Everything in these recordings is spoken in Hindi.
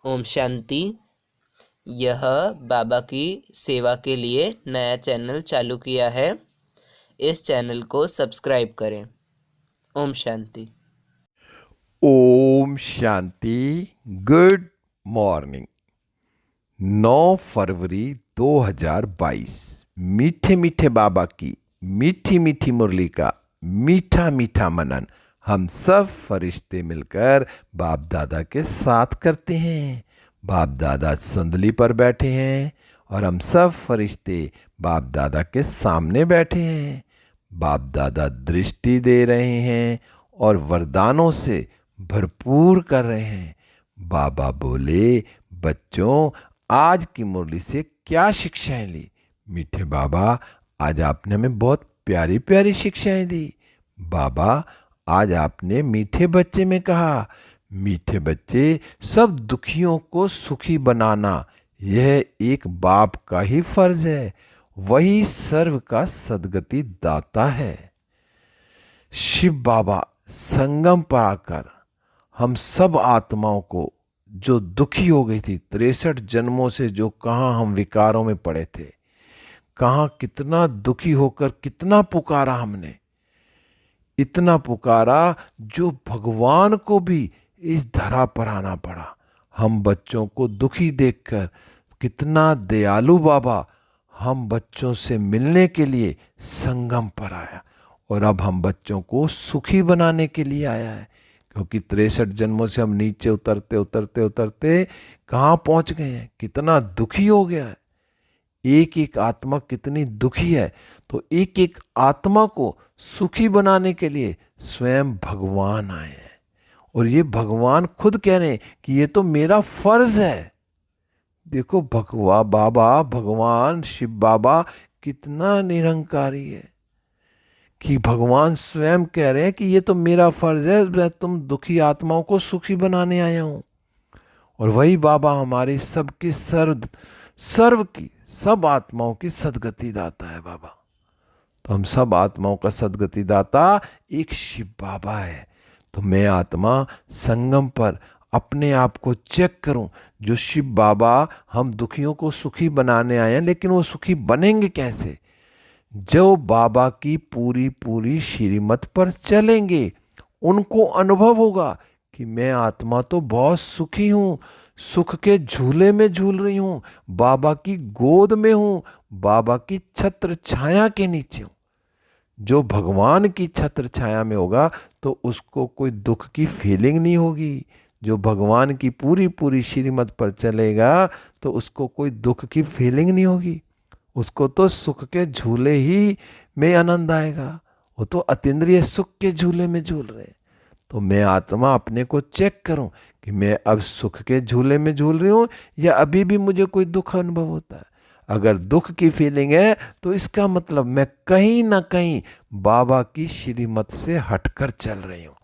ओम शांति। यह बाबा की सेवा के लिए नया चैनल चालू किया है। इस चैनल को सब्सक्राइब करें। ओम शांति। ओम शांति। Good morning. 9 फरवरी 2022। मीठे मीठे बाबा की मीठी मीठी मुरली का मीठा मीठा मनन हम सब फरिश्ते मिलकर बाप दादा के साथ करते हैं। बाप दादा संदली पर बैठे हैं और हम सब फरिश्ते बाप दादा के सामने बैठे हैं। बाप दादा दृष्टि दे रहे हैं और वरदानों से भरपूर कर रहे हैं। बाबा बोले, बच्चों आज की मुरली से क्या शिक्षाएं ली? मीठे बाबा, आज आपने हमें बहुत प्यारी प्यारी शिक्षाएं दी। बाबा, आज आपने मीठे बच्चे में कहा, मीठे बच्चे सब दुखियों को सुखी बनाना यह एक बाप का ही फर्ज है। वही सर्व का सद्गति दाता है। शिव बाबा संगम पर आकर हम सब आत्माओं को जो दुखी हो गई थी 63 जन्मों से, जो कहाँ हम विकारों में पड़े थे, कहाँ कितना दुखी होकर कितना पुकारा हमने, इतना पुकारा जो भगवान को भी इस धरा पर आना पड़ा। हम बच्चों को दुखी देखकर कितना दयालु बाबा हम बच्चों से मिलने के लिए संगम पर आया और अब हम बच्चों को सुखी बनाने के लिए आया है। क्योंकि 63 जन्मों से हम नीचे उतरते उतरते उतरते कहाँ पहुंच गए हैं, कितना दुखी हो गया है। एक एक आत्मा कितनी दुखी है, तो एक एक आत्मा को सुखी बनाने के लिए स्वयं भगवान आए हैं। और ये भगवान खुद कह रहे हैं कि ये तो मेरा फर्ज है। देखो भगवान शिव बाबा कितना निरंकारी है कि भगवान स्वयं कह रहे हैं कि ये तो मेरा फर्ज है, मैं तुम दुखी आत्माओं को सुखी बनाने आया हूं। और वही बाबा हमारी सबकी सर्व की सब आत्माओं की सदगति दाता है बाबा। तो हम सब आत्माओं का सदगति दाता एक शिव बाबा है। तो मैं आत्मा संगम पर अपने आप को चेक करूं, जो शिव बाबा हम दुखियों को सुखी बनाने आए हैं, लेकिन वो सुखी बनेंगे कैसे? जो बाबा की पूरी पूरी श्रीमत पर चलेंगे, उनको अनुभव होगा कि मैं आत्मा तो बहुत सुखी हूं, सुख के झूले में झूल रही हूं, बाबा की गोद में हूं, बाबा की छत्र छाया के नीचे हूं। जो भगवान की छत्र छाया में होगा तो उसको कोई दुख की फीलिंग नहीं होगी। जो भगवान की पूरी पूरी श्रीमत पर चलेगा तो उसको कोई दुख की फीलिंग नहीं होगी। उसको तो सुख के झूले ही में आनंद आएगा। वो तो अतीन्द्रिय सुख के झूले में झूल रहे हैं। तो मैं आत्मा अपने को चेक करूं कि मैं अब सुख के झूले में झूल रही हूं या अभी भी मुझे कोई दुख अनुभव होता है। अगर दुख की फीलिंग है तो इसका मतलब मैं कहीं ना कहीं बाबा की श्रीमत से हटकर चल रही हूं।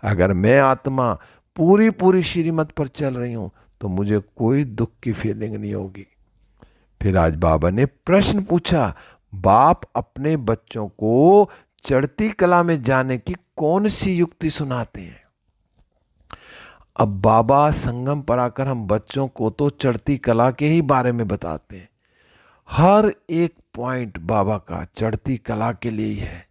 अगर मैं आत्मा पूरी पूरी श्रीमत पर चल रही हूं तो मुझे कोई दुख की फीलिंग नहीं होगी। फिर आज बाबा ने प्रश्न पूछा, बाप अपने बच्चों को चढ़ती कला में जाने की कौन सी युक्ति सुनाते हैं? अब बाबा संगम पर आकर हम बच्चों को तो चढ़ती कला के ही बारे में बताते हैं। हर एक पॉइंट बाबा का चढ़ती कला के लिए ही है।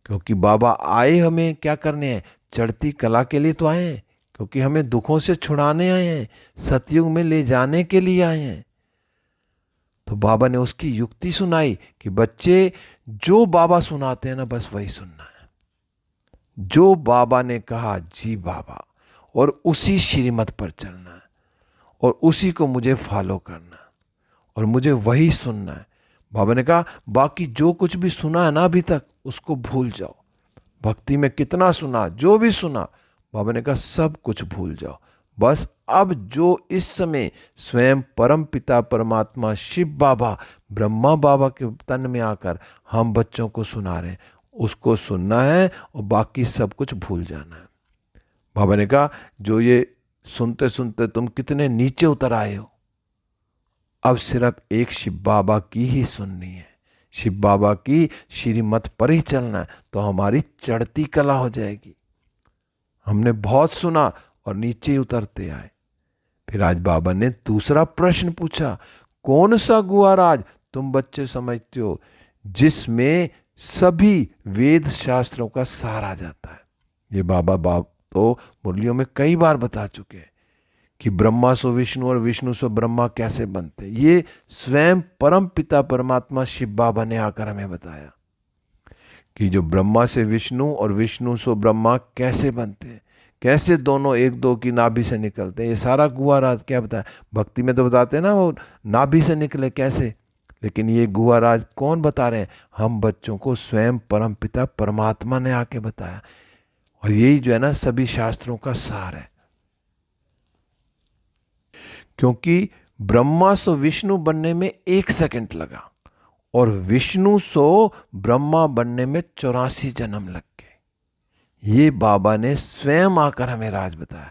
क्योंकि बाबा आए हमें क्या करने हैं? चढ़ती कला के लिए तो आए हैं, क्योंकि हमें दुखों से छुड़ाने आए हैं, सतयुग में ले जाने के लिए आए हैं। तो बाबा ने उसकी युक्ति सुनाई कि बच्चे, जो बाबा सुनाते हैं ना, बस वही सुनना है। जो बाबा ने कहा, जी बाबा, और उसी श्रीमत पर चलना है और उसी को मुझे फॉलो करना है और मुझे वही सुनना है। बाबा ने कहा बाकी जो कुछ भी सुना है ना अभी तक, उसको भूल जाओ। भक्ति में कितना सुना, जो भी सुना, बाबा ने कहा सब कुछ भूल जाओ। बस अब जो इस समय स्वयं परम पिता परमात्मा शिव बाबा ब्रह्मा बाबा के तन में आकर हम बच्चों को सुना रहे हैं, उसको सुनना है और बाकी सब कुछ भूल जाना है। बाबा ने कहा जो ये सुनते सुनते तुम कितने नीचे उतर आए हो, अब सिर्फ एक शिव बाबा की ही सुननी है, शिव बाबा की श्रीमत पर ही चलना है, तो हमारी चढ़ती कला हो जाएगी। हमने बहुत सुना और नीचे ही उतरते आए। फिर आज बाबा ने दूसरा प्रश्न पूछा, कौन सा गुहा राज तुम बच्चे समझते हो जिसमें सभी वेद शास्त्रों का सार आ जाता है? ये बाबा बाप तो मुरलियों में कई बार बता चुके हैं कि ब्रह्मा सो विष्णु और विष्णु सो ब्रह्मा कैसे बनते। ये स्वयं परम पिता परमात्मा शिव बाबा ने आकर हमें बताया कि जो ब्रह्मा से विष्णु और विष्णु सो ब्रह्मा कैसे बनते हैं, कैसे दोनों एक दो की नाभि से निकलते हैं। ये सारा गुहा राज क्या बताया? भक्ति में तो बताते हैं ना वो नाभि से निकले कैसे, लेकिन ये गुहा राज कौन बता रहे हैं? हम बच्चों को स्वयं परम पिता परमात्मा ने आके बताया। और यही जो है ना सभी शास्त्रों का सार है। क्योंकि ब्रह्मा सो विष्णु बनने में 1 सेकंड लगा और विष्णु सो ब्रह्मा बनने में 84 जन्म लग गए। ये बाबा ने स्वयं आकर हमें राज बताया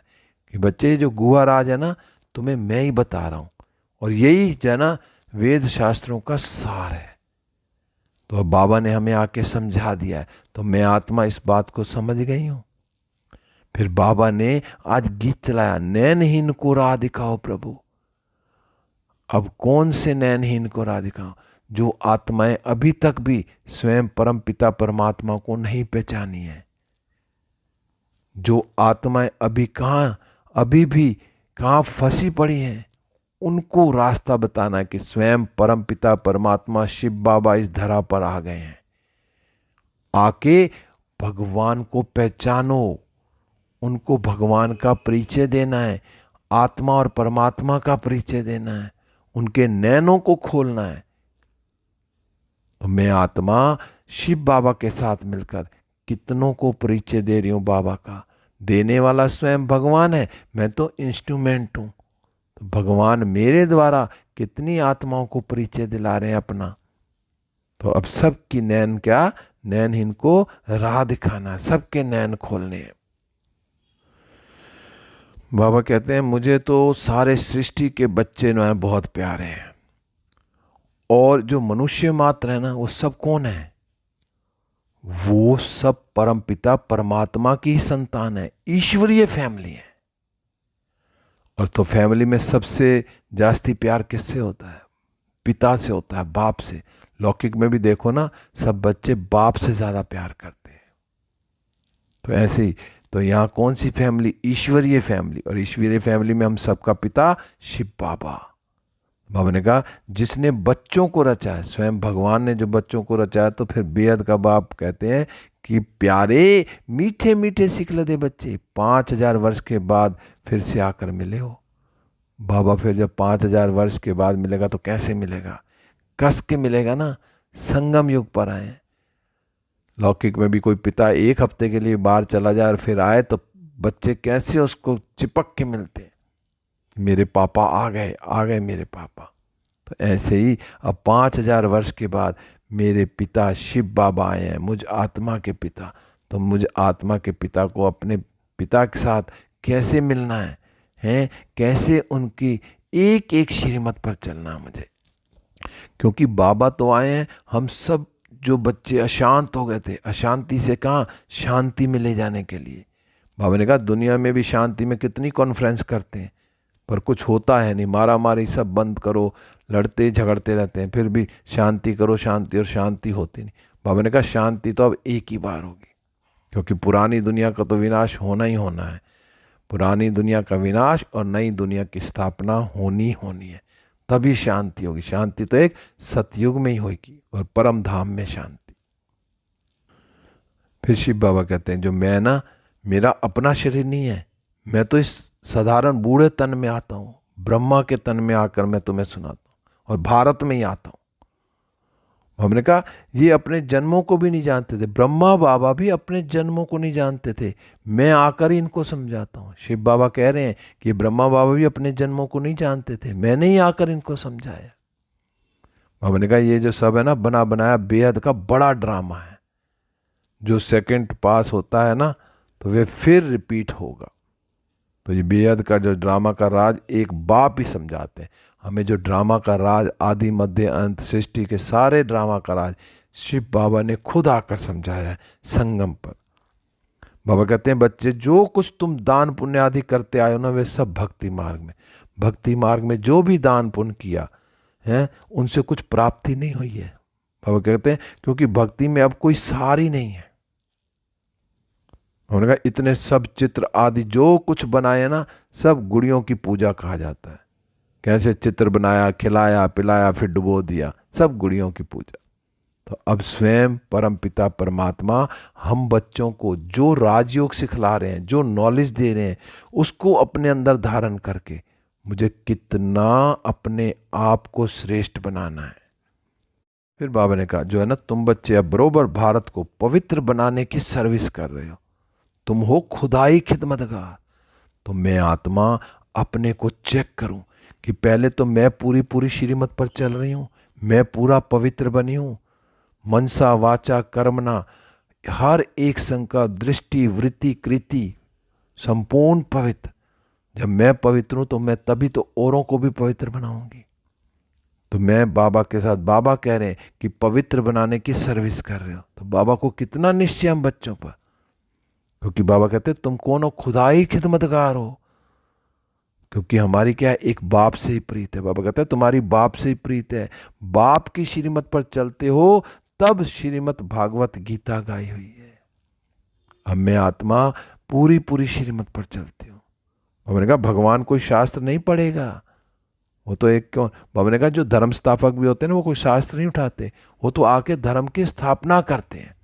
कि बच्चे जो गुहा राज है ना तुम्हें मैं ही बता रहा हूं, और यही जो है ना वेद शास्त्रों का सार है। तो अब बाबा ने हमें आके समझा दिया है, तो मैं आत्मा इस बात को समझ गई हूं। फिर बाबा ने आज गीत चलाया, नैनहीन को राह दिखाओ प्रभु। अब कौन से नैनहीन को राह दिखाओ? जो आत्माएं अभी तक भी स्वयं परम पिता परमात्मा को नहीं पहचानी है, जो आत्माएं अभी भी कहाँ फंसी पड़ी हैं, उनको रास्ता बताना है कि स्वयं परम पिता परमात्मा शिव बाबा इस धरा पर आ गए हैं। आके भगवान को पहचानो, उनको भगवान का परिचय देना है, आत्मा और परमात्मा का परिचय देना है, उनके नैनों को खोलना है। तो मैं आत्मा शिव बाबा के साथ मिलकर कितनों को परिचय दे रही हूं बाबा का। देने वाला स्वयं भगवान है, मैं तो इंस्ट्रूमेंट हूं। तो भगवान मेरे द्वारा कितनी आत्माओं को परिचय दिला रहे हैं अपना। तो अब सबकी नैन क्या, नैनहीन को राह दिखाना है, सबके नैन खोलने हैं। बाबा कहते हैं मुझे तो सारे सृष्टि के बच्चे जो है बहुत प्यारे हैं, और जो मनुष्य मात्र है ना वो सब कौन है? वो सब परम पिता परमात्मा की ही संतान है, ईश्वरीय फैमिली है। और तो फैमिली में सबसे जास्ती प्यार किससे होता है? पिता से होता है, बाप से। लौकिक में भी देखो ना, सब बच्चे बाप से ज्यादा प्यार करते हैं। तो ऐसे ही तो यहाँ कौन सी फैमिली? ईश्वरीय फैमिली। और ईश्वरीय फैमिली में हम सबका पिता शिव बाबा। बाबा ने कहा जिसने बच्चों को रचा है, स्वयं भगवान ने जो बच्चों को रचा है, तो फिर बेहद का बाप कहते हैं कि प्यारे मीठे मीठे सिखलदे बच्चे 5000 वर्ष के बाद फिर से आकर मिले हो। बाबा फिर जब 5000 वर्ष के बाद मिलेगा तो कैसे मिलेगा? कस के मिलेगा ना, संगम युग पर आए। लौकिक में भी कोई पिता 1 हफ्ते के लिए बाहर चला जाए और फिर आए तो बच्चे कैसे उसको चिपक के मिलते, मेरे पापा आ गए मेरे पापा। तो ऐसे ही अब 5000 वर्ष के बाद मेरे पिता शिव बाबा आए हैं, मुझ आत्मा के पिता। तो मुझ आत्मा के पिता को अपने पिता के साथ कैसे मिलना है, कैसे उनकी एक एक श्रीमत पर चलना मुझे। क्योंकि बाबा तो आए हैं, हम सब जो बच्चे अशांत हो गए थे, अशांति से कहाँ शांति में ले जाने के लिए। बाबा ने कहा दुनिया में भी शांति में कितनी कॉन्फ्रेंस करते हैं, पर कुछ होता है नहीं। मारा मारी सब बंद करो, लड़ते झगड़ते रहते हैं, फिर भी शांति करो शांति, और शांति होती नहीं। बाबा ने कहा शांति तो अब एक ही बार होगी, क्योंकि पुरानी दुनिया का तो विनाश होना ही होना है। पुरानी दुनिया का विनाश और नई दुनिया की स्थापना होनी है, तभी शांति होगी। शांति तो एक सतयुग में ही होगी, और परम धाम में शांति। फिर शिव बाबा कहते हैं जो मैं ना, मेरा अपना शरीर नहीं है, मैं तो इस साधारण बूढ़े तन में आता हूँ, ब्रह्मा के तन में आकर मैं तुम्हें सुनाता हूँ, और भारत में ही आता हूँ। हमने कहा ये अपने जन्मों को भी नहीं जानते थे, ब्रह्मा बाबा भी अपने जन्मों को नहीं जानते थे, मैं आकर ही इनको समझाता हूँ। शिव बाबा कह रहे हैं कि ब्रह्मा बाबा भी अपने जन्मों को नहीं जानते थे, मैंने ही आकर इनको समझाया। बाबा ने कहा ये जो सब है ना बना बनाया बेहद का बड़ा ड्रामा है, जो सेकंड पास होता है ना तो वे फिर रिपीट होगा। तो ये बेहद का जो ड्रामा का राज एक बाप ही समझाते हैं हमें। जो ड्रामा का राज आदि मध्य अंत सृष्टि के सारे ड्रामा का राज शिव बाबा ने खुद आकर समझाया है संगम पर। बाबा कहते हैं बच्चे जो कुछ तुम दान पुण्य आदि करते आए हो ना, वे सब भक्ति मार्ग में, भक्ति मार्ग में जो भी दान पुण्य किया है उनसे कुछ प्राप्ति नहीं हुई है। बाबा कहते हैं क्योंकि भक्ति में अब कोई सार ही नहीं है। उन्होंने कहा इतने सब चित्र आदि जो कुछ बनाए ना, सब गुड़ियों की पूजा कहा जाता है। कैसे चित्र बनाया, खिलाया पिलाया फिर डुबो दिया, सब गुड़ियों की पूजा। तो अब स्वयं परमपिता परमात्मा हम बच्चों को जो राजयोग सिखला रहे हैं, जो नॉलेज दे रहे हैं, उसको अपने अंदर धारण करके मुझे कितना अपने आप को श्रेष्ठ बनाना है। फिर बाबा ने कहा जो है ना, तुम बच्चे अब बरोबर भारत को पवित्र बनाने की सर्विस कर रहे हो, तुम हो खुदाई खिदमतगार। तो मैं आत्मा अपने को चेक करूं कि पहले तो मैं पूरी पूरी श्रीमत पर चल रही हूं, मैं पूरा पवित्र बनी हूं, मनसा वाचा कर्मणा हर एक संकल्प दृष्टि वृत्ति कृति संपूर्ण पवित्र। जब मैं पवित्र हूं तो मैं तभी तो औरों को भी पवित्र बनाऊंगी। तो मैं बाबा के साथ, बाबा कह रहे हैं कि पवित्र बनाने की सर्विस कर रहे हो, तो बाबा को कितना निश्चय हम बच्चों पर। क्योंकि बाबा कहते तुम कौन हो, खुदाई खिदमतगार हो। क्योंकि हमारी क्या है, एक बाप से ही प्रीत है। बाबा कहते हैं तुम्हारी बाप से ही प्रीत है, बाप की श्रीमत पर चलते हो तब श्रीमत भागवत गीता गाई हुई है। अब मैं आत्मा पूरी पूरी श्रीमत पर चलती हूँ। बाबा ने कहा भगवान कोई शास्त्र नहीं पढ़ेगा, वो तो एक क्यों, बाबा ने कहा जो धर्म स्थापक भी होते हैं ना, वो कोई शास्त्र नहीं उठाते, वो तो आके धर्म की स्थापना करते हैं।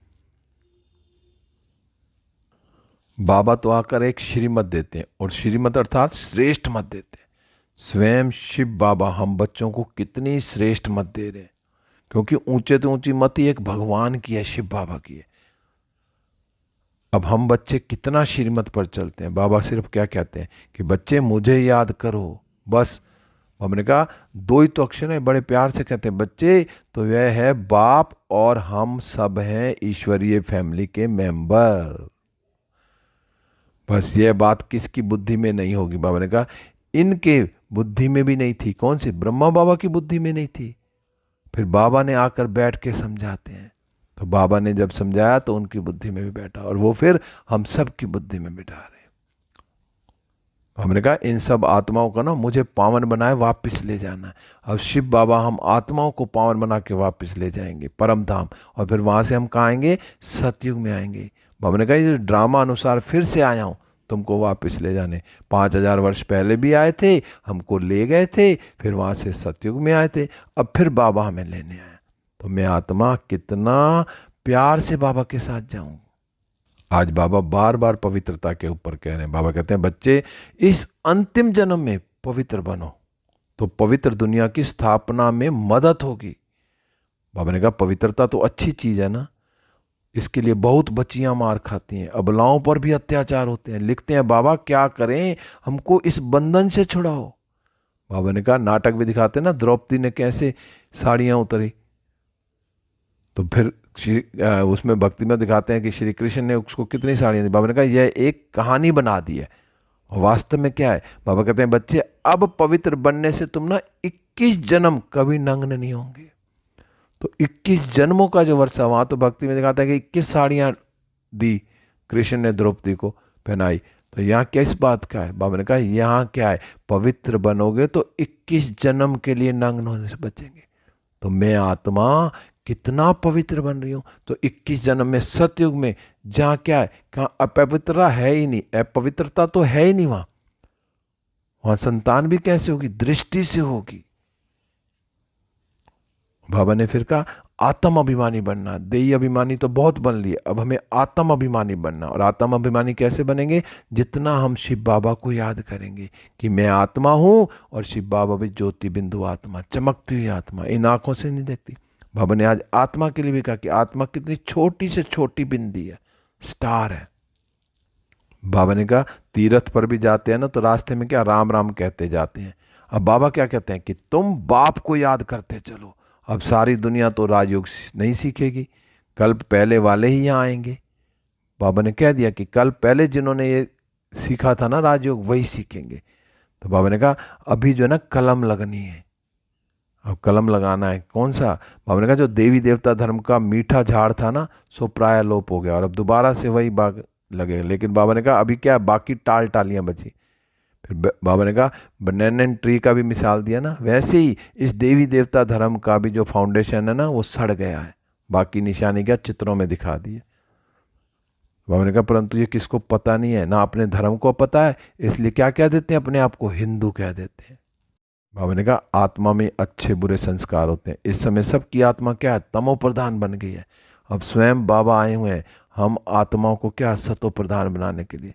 बाबा तो आकर एक श्रीमत देते हैं, और श्रीमत अर्थात श्रेष्ठ मत देते हैं। स्वयं शिव बाबा हम बच्चों को कितनी श्रेष्ठ मत दे रहे हैं, क्योंकि ऊंचे तो ऊंची मत ही एक भगवान की है, शिव बाबा की है। अब हम बच्चे कितना श्रीमत पर चलते हैं। बाबा सिर्फ क्या कहते हैं कि बच्चे मुझे याद करो, बस। हमने कहा दो ही तो अक्षर है, बड़े प्यार से कहते हैं बच्चे, तो यह है बाप और हम सब हैं ईश्वरीय फैमिली के मेंबर। बस यह बात किसकी बुद्धि में नहीं होगी। बाबा ने कहा इनके बुद्धि में भी नहीं थी, कौन सी, ब्रह्मा बाबा की बुद्धि में नहीं थी। फिर बाबा ने आकर बैठ के समझाते हैं, तो बाबा ने जब समझाया तो उनकी बुद्धि में भी बैठा, और वो फिर हम सब की बुद्धि में बिठा रहे। हमने कहा इन सब आत्माओं का ना मुझे पावन बनाए वापस ले जाना है। अब शिव बाबा हम आत्माओं को पावन बना के वापस ले जाएंगे परम धाम, और फिर वहां से हम कहाँ आएंगे, सतयुग में आएंगे। बाबा ने कहा ये ड्रामा अनुसार फिर से आया हूं तुमको वापस ले जाने। 5000 वर्ष पहले भी आए थे, हमको ले गए थे, फिर वहां से सतयुग में आए थे, अब फिर बाबा हमें लेने आए। तो मैं आत्मा कितना प्यार से बाबा के साथ जाऊं। आज बाबा बार बार पवित्रता के ऊपर कह रहे हैं। बाबा कहते हैं बच्चे इस अंतिम जन्म में पवित्र बनो, तो पवित्र दुनिया की स्थापना में मदद होगी। बाबा ने कहा पवित्रता तो अच्छी चीज है ना, इसके लिए बहुत बच्चियां मार खाती हैं, अबलाओं पर भी अत्याचार होते हैं। लिखते हैं बाबा क्या करें, हमको इस बंधन से छुड़ाओ। बाबा ने कहा नाटक भी दिखाते हैं ना, द्रौपदी ने कैसे साड़ियां उतरी, तो फिर उसमें भक्ति में दिखाते हैं कि श्री कृष्ण ने उसको कितनी साड़ियां दी। बाबा ने कहा यह एक कहानी बना दी है, और वास्तव में क्या है। बाबा कहते हैं बच्चे अब पवित्र बनने से तुम ना 21 जन्म कभी नग्न नहीं होंगे। तो 21 जन्मों का जो वर्षा, वहां तो भक्ति में दिखाता है कि 21 साड़ियां दी कृष्ण ने द्रौपदी को पहनाई, तो यहाँ क्या इस बात का है। बाबा ने कहा यहाँ क्या है, पवित्र बनोगे तो 21 जन्म के लिए नग्न होने से बचेंगे। तो मैं आत्मा कितना पवित्र बन रही हूं, तो 21 जन्म में सतयुग में जहाँ क्या है, कहाँ अपवित्रता है ही नहीं, अपवित्रता तो है ही नहीं, वहां संतान भी कैसे होगी, दृष्टि से होगी। बाबा ने फिर कहा आत्म अभिमानी बनना, देही अभिमानी तो बहुत बन लिए, अब हमें आत्म अभिमानी बनना। और आत्म अभिमानी कैसे बनेंगे, जितना हम शिव बाबा को याद करेंगे कि मैं आत्मा हूं, और शिव बाबा भी ज्योति बिंदु आत्मा, चमकती हुई आत्मा, इन आंखों से नहीं देखती। बाबा ने आज आत्मा के लिए भी कहा कि आत्मा कितनी छोटी से छोटी बिंदी है, स्टार है। बाबा ने कहा तीर्थ पर भी जाते हैं ना, तो रास्ते में क्या राम राम कहते जाते हैं। अब बाबा क्या कहते हैं कि तुम बाप को याद करते चलो। अब सारी दुनिया तो राजयोग नहीं सीखेगी, कल पहले वाले ही यहाँ आएंगे। बाबा ने कह दिया कि कल पहले जिन्होंने ये सीखा था ना राजयोग, वही सीखेंगे। तो बाबा ने कहा अभी जो है ना कलम लगनी है, अब कलम लगाना है। कौन सा, बाबा ने कहा जो देवी देवता धर्म का मीठा झाड़ था ना, सो प्राय लोप हो गया, और अब दोबारा से वही बाग लगेगा। लेकिन बाबा ने कहा अभी क्या, बाकी टालियां बची। फिर बाबा ने कहा बनैन ट्री का भी मिसाल दिया ना, वैसे ही इस देवी देवता धर्म का भी जो फाउंडेशन है ना वो सड़ गया है, बाकी निशानी क्या चित्रों में दिखा दी है। बाबा ने कहा परंतु ये किसको पता नहीं है, ना अपने धर्म को पता है, इसलिए क्या कह देते हैं अपने आप को, हिंदू कह देते हैं। बाबा ने कहा आत्मा में अच्छे बुरे संस्कार होते हैं। इस समय सबकी आत्मा क्या है, तमो प्रधान बन गई है। अब स्वयं बाबा आए हुए हैं हम आत्माओं को क्या, सतो प्रधान बनाने के लिए।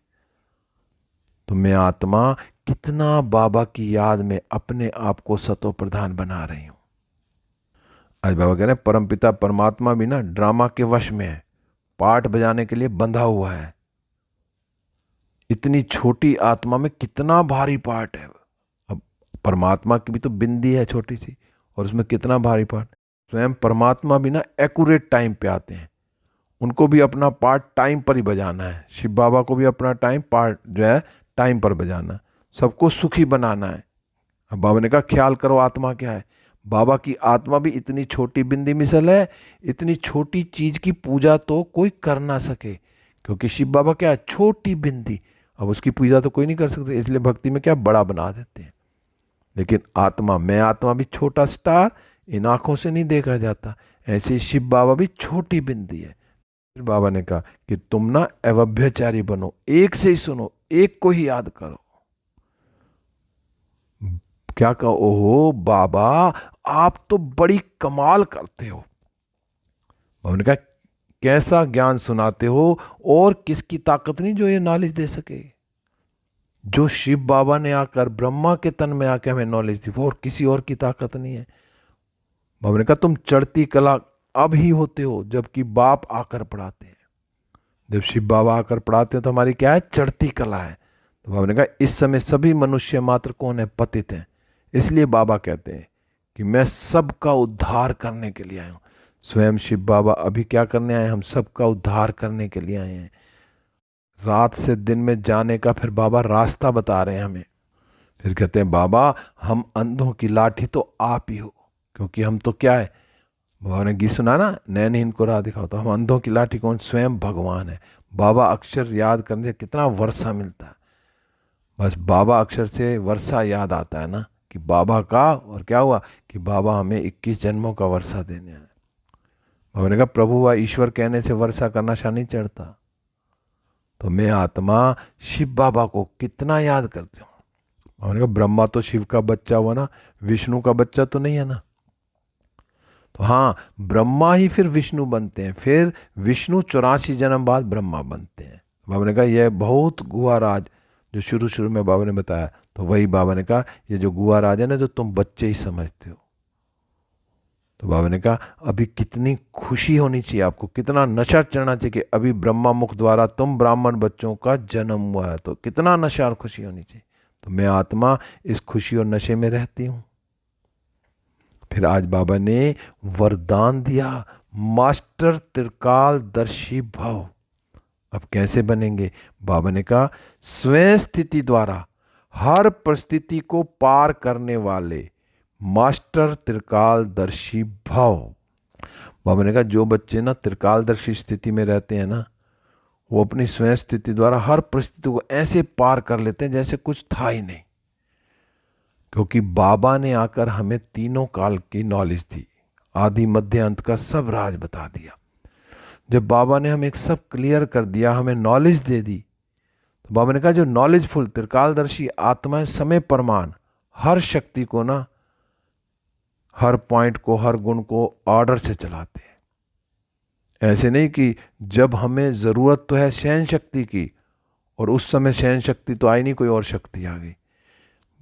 तो मैं आत्मा कितना बाबा की याद में अपने आप को सतो प्रधान बना रही हूं। आज बाबा कह रहे हैं परमपिता परमात्मा भी ना ड्रामा के वश में है, पार्ट बजाने के लिए बंधा हुआ है। इतनी छोटी आत्मा में कितना भारी पार्ट है। अब परमात्मा की भी तो बिंदी है छोटी सी, और उसमें कितना भारी पार्ट। स्वयं परमात्मा भी ना एक्यूरेट टाइम पे आते हैं, उनको भी अपना पार्ट टाइम पर ही बजाना है। शिव बाबा को भी अपना पार्ट जो है टाइम पर बजाना है, सबको सुखी बनाना है। अब बाबा ने कहा ख्याल करो आत्मा क्या है, बाबा की आत्मा भी इतनी छोटी बिंदी मिसल है, इतनी छोटी चीज की पूजा तो कोई कर ना सके, क्योंकि शिव बाबा क्या है, छोटी बिंदी, अब उसकी पूजा तो कोई नहीं कर सकते, इसलिए भक्ति में क्या बड़ा बना देते हैं। लेकिन आत्मा, मैं आत्मा भी छोटा स्टार, इन आंखों से नहीं देखा जाता, ऐसे ही शिव बाबा भी छोटी बिंदी है। फिर बाबा ने कहा कि तुम ना अव्यभिचारी बनो, एक से ही सुनो, एक को ही याद करो। क्या कहो, ओहो बाबा आप तो बड़ी कमाल करते हो। बाबा ने कहा कैसा ज्ञान सुनाते हो, और किसकी ताकत नहीं जो ये नॉलेज दे सके। जो शिव बाबा ने आकर ब्रह्मा के तन में आकर हमें नॉलेज दी, वो और किसी और की ताकत नहीं है। बाबा ने कहा तुम चढ़ती कला अब ही होते हो जबकि बाप आकर पढ़ाते हैं। जब शिव बाबा आकर पढ़ाते हैं तो हमारी क्या है, चढ़ती कला है। तो बाबा ने कहा इस समय सभी मनुष्य मात्र कौन है, पतित हैं। इसलिए बाबा कहते हैं कि मैं सबका उद्धार करने के लिए आया हूं। स्वयं शिव बाबा अभी क्या करने आए, हम सबका उद्धार करने के लिए आए हैं। रात से दिन में जाने का फिर बाबा रास्ता बता रहे हैं हमें। फिर कहते हैं बाबा हम अंधों की लाठी तो आप ही हो, क्योंकि हम तो क्या है, बाबा ने गीत सुना ना, नैन इनको राह दिखाओ, तो हम अंधों की लाठी कौन, स्वयं भगवान है। बाबा अक्षर याद करने से कितना वर्षा मिलता है, बस बाबा अक्षर से वर्षा याद आता है ना कि बाबा का, और क्या हुआ कि बाबा हमें 21 जन्मों का वर्षा देने आए। बाबा ने कहा प्रभु व ईश्वर कहने से वर्षा का नशा नहीं चढ़ता। तो मैं आत्मा शिव बाबा को कितना याद करती हूँ। बाबा ने कहा ब्रह्मा तो शिव का बच्चा हुआ ना, विष्णु का बच्चा तो नहीं है ना। तो हाँ, ब्रह्मा ही फिर विष्णु बनते हैं, फिर विष्णु 84 जन्म बाद ब्रह्मा बनते हैं। बाबा ने कहा यह बहुत गुहा राज जो शुरू शुरू में बाबा ने बताया, तो वही बाबा ने कहा ये जो गुहा राज है ना, जो तुम बच्चे ही समझते हो। तो बाबा ने कहा अभी कितनी खुशी होनी चाहिए आपको, कितना नशा चढ़ना चाहिए कि अभी ब्रह्मा मुख द्वारा तुम ब्राह्मण बच्चों का जन्म हुआ है, तो कितना नशा और खुशी होनी चाहिए। तो मैं आत्मा इस खुशी और नशे में रहती हूँ। फिर आज बाबा ने वरदान दिया, मास्टर त्रिकालदर्शी भव। अब कैसे बनेंगे, बाबा ने कहा स्वयं स्थिति द्वारा हर परिस्थिति को पार करने वाले मास्टर त्रिकालदर्शी भव। बाबा ने कहा जो बच्चे ना त्रिकालदर्शी स्थिति में रहते हैं ना, वो अपनी स्वयं स्थिति द्वारा हर परिस्थिति को ऐसे पार कर लेते हैं जैसे कुछ था ही नहीं, क्योंकि बाबा ने आकर हमें तीनों काल की नॉलेज दी, आदि मध्य अंत का सब राज बता दिया। जब बाबा ने हमें सब क्लियर कर दिया, हमें नॉलेज दे दी, तो बाबा ने कहा जो नॉलेजफुल त्रिकालदर्शी आत्माएं समय प्रमाण हर शक्ति को ना, हर पॉइंट को, हर गुण को ऑर्डर से चलाते हैं। ऐसे नहीं कि जब हमें जरूरत तो है सहन शक्ति की, और उस समय सहन शक्ति तो आई नहीं, कोई और शक्ति आ गई।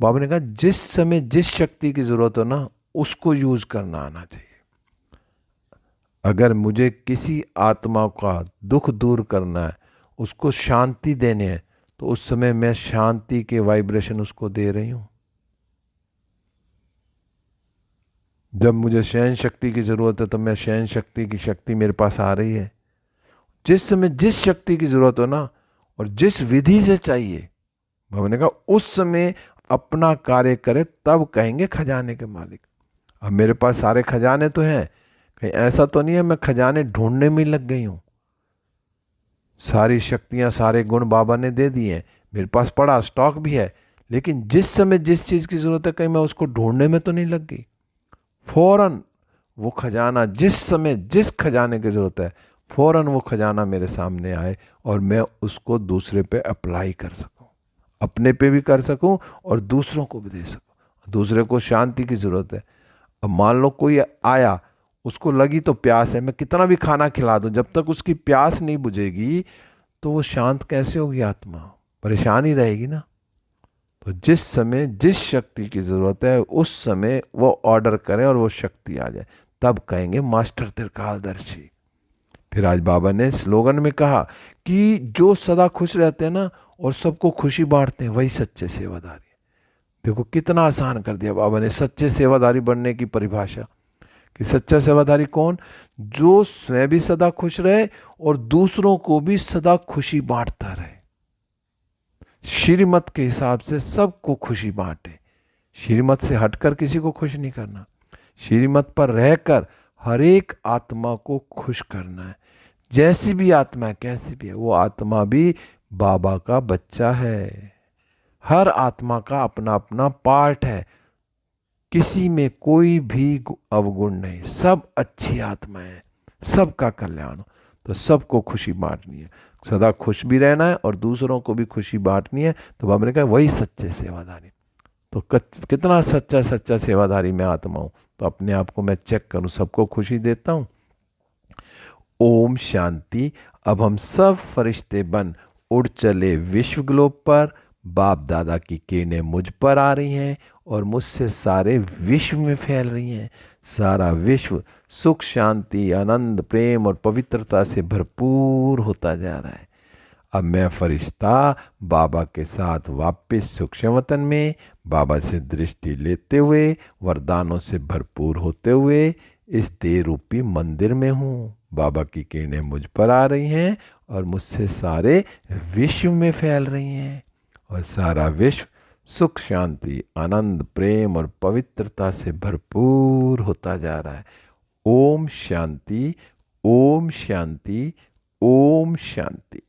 बाबा ने कहा जिस समय जिस शक्ति की जरूरत हो ना, उसको यूज करना आना चाहिए। अगर मुझे किसी आत्मा का दुख दूर करना है, उसको शांति देने है, तो उस समय मैं शांति के वाइब्रेशन उसको दे रही हूं। जब मुझे सहन शक्ति की जरूरत है, तो मैं सहन शक्ति की शक्ति मेरे पास आ रही है। जिस समय जिस शक्ति की जरूरत हो ना, और जिस विधि से चाहिए, बाबा ने कहा उस समय अपना कार्य करे, तब कहेंगे खजाने के मालिक। अब मेरे पास सारे खजाने तो हैं, कहीं ऐसा तो नहीं है मैं खजाने ढूंढने में लग गई हूं। सारी शक्तियाँ सारे गुण बाबा ने दे दिए हैं, मेरे पास पड़ा स्टॉक भी है, लेकिन जिस समय जिस चीज़ की ज़रूरत है कहीं मैं उसको ढूंढने में तो नहीं लग गई। फौरन वो खजाना, जिस समय जिस खजाने की ज़रूरत है फौरन वो खजाना मेरे सामने आए और मैं उसको दूसरे पे अप्लाई कर सकूं, अपने पे भी कर सकूं और दूसरों को भी दे सकूं। दूसरे को शांति की ज़रूरत है। अब मान लो कोई आया, उसको लगी तो प्यास है, मैं कितना भी खाना खिला दूं, जब तक उसकी प्यास नहीं बुझेगी तो वो शांत कैसे होगी? आत्मा परेशान ही रहेगी ना। तो जिस समय जिस शक्ति की ज़रूरत है उस समय वो ऑर्डर करें और वो शक्ति आ जाए, तब कहेंगे मास्टर त्रिकालदर्शी। फिर आज बाबा ने स्लोगन में कहा कि जो सदा खुश रहते हैं ना और सबको खुशी बांटते हैं वही सच्चे सेवादारी हैं। देखो कितना आसान कर दिया बाबा ने सच्चे सेवादारी बनने की परिभाषा, कि सच्चा सेवादारी कौन? जो स्वयं भी सदा खुश रहे और दूसरों को भी सदा खुशी बांटता रहे। श्रीमत के हिसाब से सबको खुशी बांटे, श्रीमत से हटकर किसी को खुश नहीं करना, श्रीमत पर रहकर हर एक आत्मा को खुश करना है। जैसी भी आत्मा है, कैसी भी है, वो आत्मा भी बाबा का बच्चा है। हर आत्मा का अपना अपना पार्ट है, किसी में कोई भी अवगुण नहीं, सब अच्छी आत्मा है, सबका कल्याण हो। तो सबको खुशी बांटनी है, सदा खुश भी रहना है और दूसरों को भी खुशी बांटनी है। तो बाबा ने कहा वही सच्चे सेवादारी। तो कितना सच्चा सच्चा सेवादारी मैं आत्मा हूँ। तो अपने आप को मैं चेक करूँ, सबको खुशी देता हूँ। ओम शांति। अब हम सब फरिश्ते बन उड़ चले विश्व ग्लोब पर। बाप दादा की किरणें मुझ पर आ रही हैं और मुझसे सारे विश्व में फैल रही हैं। सारा विश्व सुख शांति आनंद प्रेम और पवित्रता से भरपूर होता जा रहा है। अब मैं फरिश्ता बाबा के साथ वापस सूक्ष्म वतन में बाबा से दृष्टि लेते हुए वरदानों से भरपूर होते हुए इस देह रूपी मंदिर में हूँ। बाबा की किरणें मुझ पर आ रही हैं और मुझसे सारे विश्व में फैल रही हैं और सारा विश्व सुख शांति आनंद प्रेम और पवित्रता से भरपूर होता जा रहा है। ओम शांति, ओम शांति, ओम शांति।